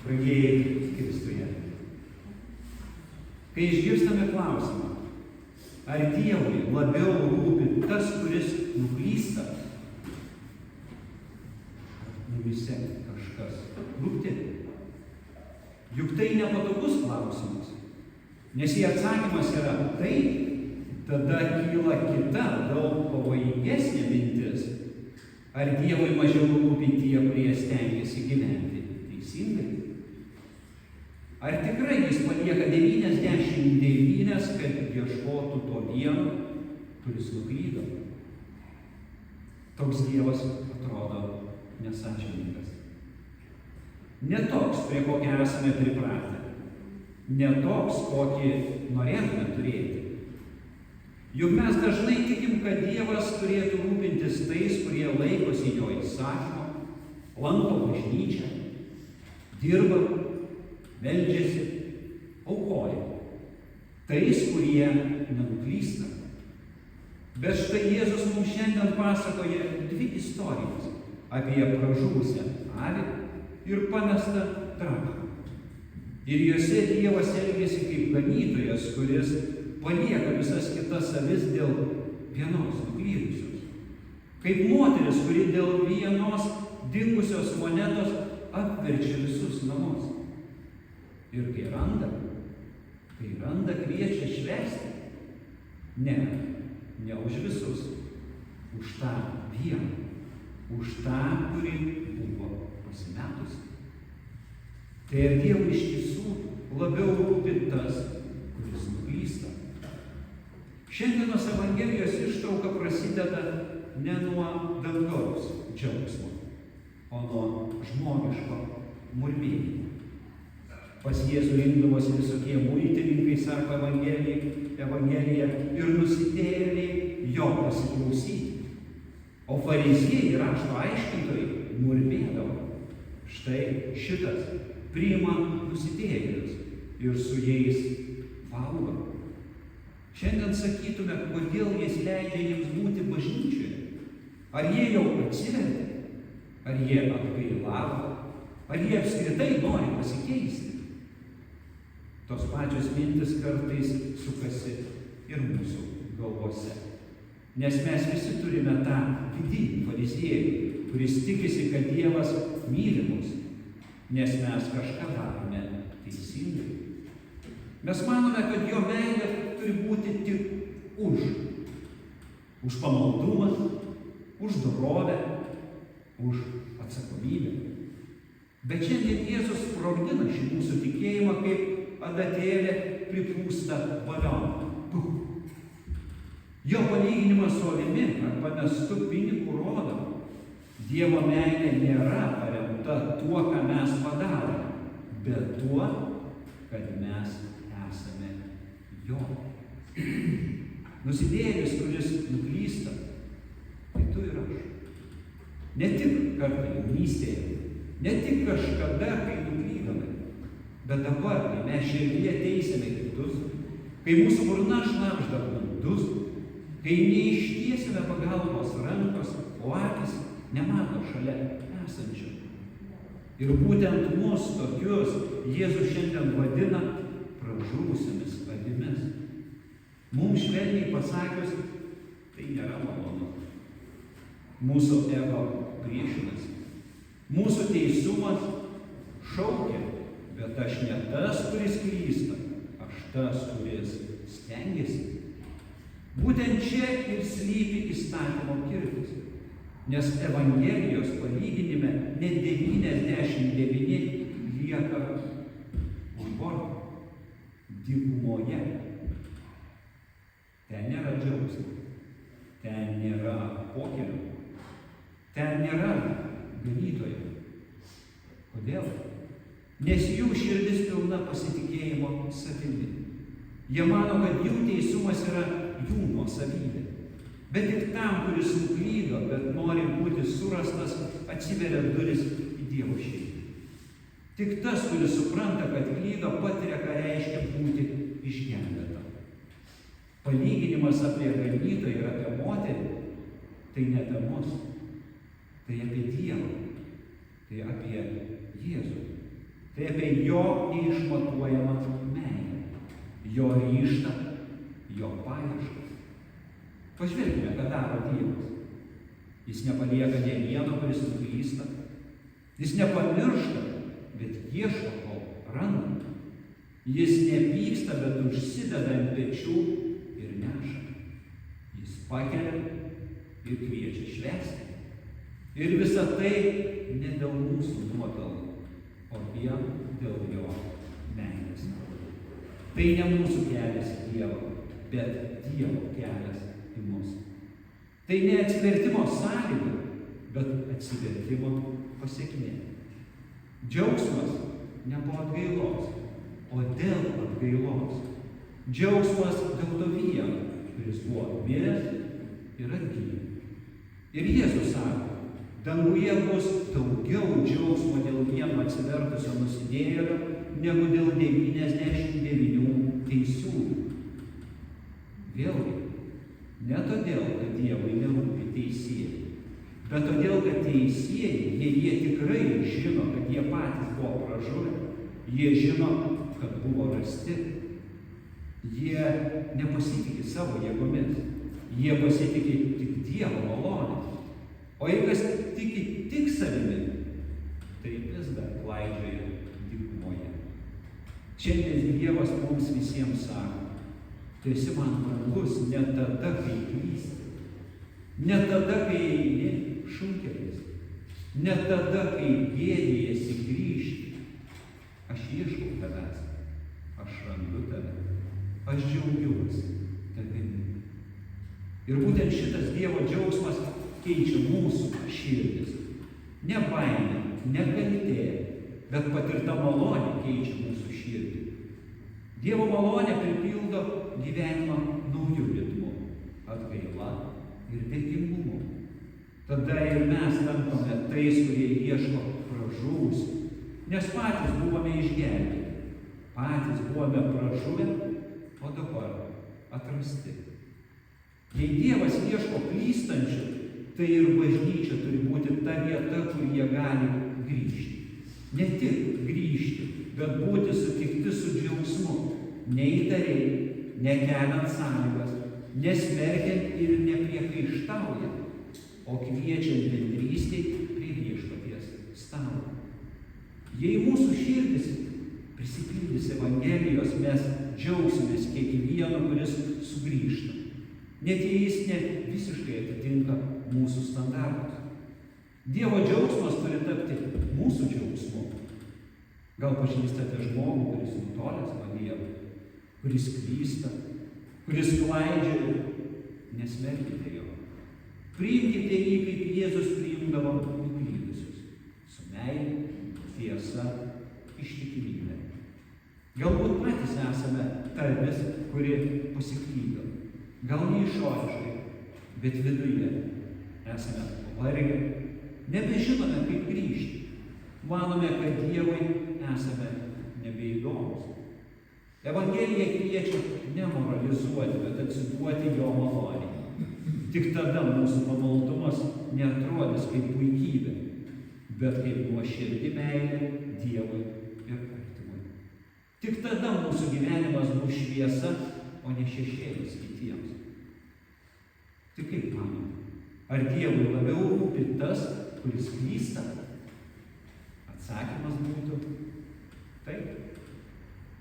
Brangieji Kristuje, kai išgirstame klausimą, ar Dievui labiau rūpi tas, kuris nuklysta, mumise kažkas rūpti? Juk tai nepatogus klausimas, nes jei atsakymas yra taip, tada kyla kita, daug pavojingesnė mintis. Ar Dievui mažiau rūpi tie, kurie stengiasi gyventi teisingai? Ar tikrai jis palieka 99, kad ieškotų to vieno, kuris nuklydo? Toks Dievas atrodo nesąžiningas. Ne toks, prie kokio esame pripratę. Ne toks, kokį norėtume turėti. Juk mes dažnai tikim, kad Dievas turėtų rūpintis tais, kurie laikosi jo įsakymo, lanko bažnyčią, dirba, meldžiasi, aukoja. Tais, kurie nenuklysta. Bet štai Jėzus mums šiandien pasakoja 2 istorijas apie pražuvusią avį ir pamestą drachmą. Ir juose Dievas elgiasi kaip ganytojas, kuris palieka visas kitas avis dėl vienos nuklydusios. Kaip moteris, kuri dėl vienos dingusios monetos apverčia visus namus. Ir kai randa, kviečia švęsti. Ne už visus, už tą vieną, už tą, kuri buvo pasimetusi. Tai ir Dievui iš tiesų labiau rūpi tas, kuris nuklysta. Šiandienos Evangelijos ištrauka prasideda ne nuo dangaus džiaugsmo, o nuo žmogiško murmėjimo. Pas Jėzų rinkdavosi visokie muitininkai, sako Evangelija, ir nusidėjėliai jo pasiklausyti. O fariziejai, rašto aiškintojai, murmėdavo. Štai šitas priima nusidėjėlius ir su jais valgo. Šiandien sakytume, kodėl jis leidžia jiems būti bažnyčioje. Ar jie jau atsivertė? Ar jie atgailavo? Ar jie apskritai nori pasikeisti? Tos pačios mintis kartais sukasi ir mūsų galvose. Nes mes visi turime tą vidinį fariziejų, kuris tikisi, kad Dievas myli mus, nes mes kažką darome teisingai. Mes manome, kad jo meilė turi būti tik už pamaldumą, už dorovę, už atsakomybę. Bet šiandien Jėzus sprogdina šį mūsų tikėjimą kaip adatėlė pripūsta balioną. Jo palyginimas su avimi ar pamestu pinigu rodo, Dievo meilė nėra paremta tuo, ką mes padarome, bet tuo, kad mes esame jo. Nusidėjėlis, kuris nuklysta, tai tu ir aš. Ne tik kartą jaunystėje, ne tik kažkada, kai nuklydome, bet dabar, kai mes širdyje teisime kitus, kai mūsų burna šnabžda gandus, kai neištiesime pagalbos rankos, o akys nemato šalia esančio. Ir būtent mus tokius Jėzus šiandien vadina pražuvusiamis avimis. Mums švelniai pasakius, tai nėra malonu. Mūsų ego priešinasi. Mūsų teisumas šaukia, bet aš ne tas, kuris klysta, aš tas, kuris stengiasi. Būtent čia ir slypi įstatymo kirtis, nes Evangelijos palyginime net 99 lieka už borto, dykumoje. Ten nėra džiaugsmo, ten nėra pokelio, ten nėra ganytojo. Kodėl? Nes jų širdis pilna pasitikėjimo savimi. Jie mano, kad jų teisumas yra jų nuosavybė. Bet tik tam, kuris nuklydo, bet nori būti surastas, atsiveria duris į Dievo širdį. Tik tas, kuris supranta, kad klydo, patiria, ką reiškia būti išgelbėta. Palyginimas apie ganytoją ir apie moterį, tai ne apie mus, tai apie Dievą, tai apie Jėzų. Tai apie jo neišmatuojamą meilę, jo ryžtą, jo paieškas. Pažvelkime, ką daro Dievas. Jis nepalieka nė vieno, kuris suklysta. Jis nepamiršta, bet ieško, kol randa. Jis nepyksta, bet užsideda ant pečių ir neša. Jis pakelia ir kviečia švęsti. Ir visa tai ne dėl mūsų nuopelnų, o vien dėl jo meilės. Tai ne mūsų kelias į Dievą, bet Dievo kelias į mus. Tai ne atsivertimo sąlyga, bet atsivertimo pasekmė. Džiaugsmas ne po atgailos, o dėl atgailos. Džiaugsmas dėl to vieno, kuris buvo miręs ir atgyja. Ir Jėzus sako, danguje bus daugiau džiaugsmo dėl vieno atsivertusio nusidėjėlio, negu dėl 99 teisiųjų. Vėlgi, ne todėl, kad Dievui nerūpi teisėjai, bet todėl, kad teisėjai, jie tikrai žino, kad jie patys buvo pražuvę, jie žino, kad buvo rasti. Jie nepasitikė savo jėgomis, jie pasitikė tik Dievo malonę. O jei kas tiki tik savimi, tai vis dar klaidžioja dykumoje. Šiandien Dievas mums visiems sako, tu esi man brangus ne tada, kai klysti, ne tada, kai eini šunkeliais, ne tada, kai gėdijasi grįžti. Aš ieškau tavęs, aš randu tave, aš džiaugiuosi tavimi. Ir būtent šitas Dievo džiaugsmas keičia mūsų širdis. Ne baimė, ne kaltė, bet patirta malonė keičia mūsų širdį. Dievo malonė pripildo gyvenimą naujų ritmų, atgaila ir dėkingumu. Tada ir mes tampame tais, kurie ieško pražuvusių, nes patys buvome išgelbėti, patys buvome pražuvę, o dabar atrasti. Jei Dievas ieško klystančių, tai ir bažnyčia turi būti ta vieta, kur jie gali grįžti. Ne tik grįžti, bet būti sutikti su džiaugsmu, neįtariai, nekeliant sąlygas, nesmerkiant ir nepriekaištaujant, o kviečiant bendrystei prie viešpaties stalo. Jei mūsų širdis prisipildys Evangelijos, mes džiaugsimės kiekvienu, kuris sugrįžta. Net jei jis ne visiškai atitinka mūsų standartus. Dievo džiaugsmas turi tapti mūsų džiaugsmu. Gal pažįstate žmogų, kuris nutolęs nuo Dievo, kuris klysta, kuris klaidžioja, nesmerkite jo. Priimkite jį, kaip Jėzus priimdavo nuklydusius, su meile, tiesa, ištikimybė. Galbūt patys esame ta avis, kuri pasiklydo. Gal ne išoriškai, bet viduje esame pavargę, nebežinome, kaip grįžti. Manome, kad Dievui esame nebeįdomus. Evangelija kviečia nemoralizuoti, bet atsiduoti jo malonei. Tik tada mūsų pamaldumas neatrodys kaip puikybė, bet kaip nuoširdi meilė Dievui ir artimui. Tik tada mūsų gyvenimas bus šviesa, o ne šešėlis kitiems. Tai kaip manote, ar Dievui labiau rūpi tas, kuris klysta? Atsakymas būtų taip,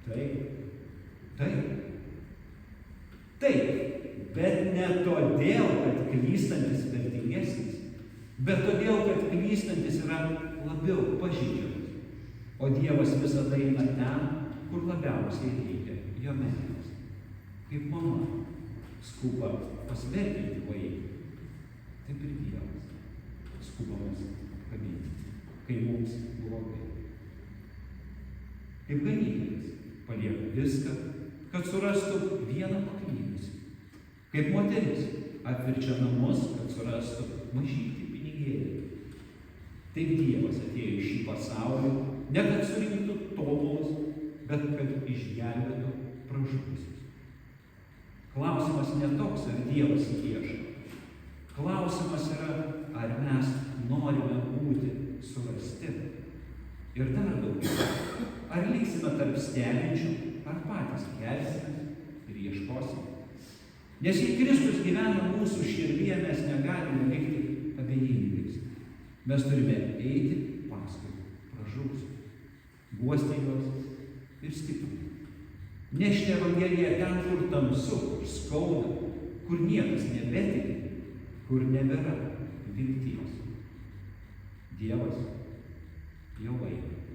taip, taip. Taip, bet ne todėl, kad klystantis vertingesnis, bet todėl, kad klystantis yra labiau pažeidžiamas, o Dievas visada eina ten, kur labiausiai reikia jo meilės. Kaip mama skuba pasveikinti vaiką, taip ir Dievas skuba mus apkabinti, kai mums blogai. Kaip ganytojas palieka viską, kad surastų vieną paklydusį. Kaip moteris atverčia namus, kad surastų mažytį pinigėlį. Taip Dievas atėjo į šį pasaulį, ne kad surinktų tobulus, bet kad išgelbėtų pražuvusius. Klausimas ne toks, ar Dievas ieško. Klausimas yra, ar mes norime būti surasti. Ir dar daugiau, Ar liksime tarp stebinčių, ar patys kelsimės ir ieškosime. Nes jei Kristus gyvena mūsų širdyje, mes negalime likti abejingais. Mes turime eiti paskui pražūsius, guosti juos ir stiprinti. Nešti Evangeliją ten, kur tamsu, kur skauda, kur niekas nebetiki, kur nebėra vilties. Dievas jau eina.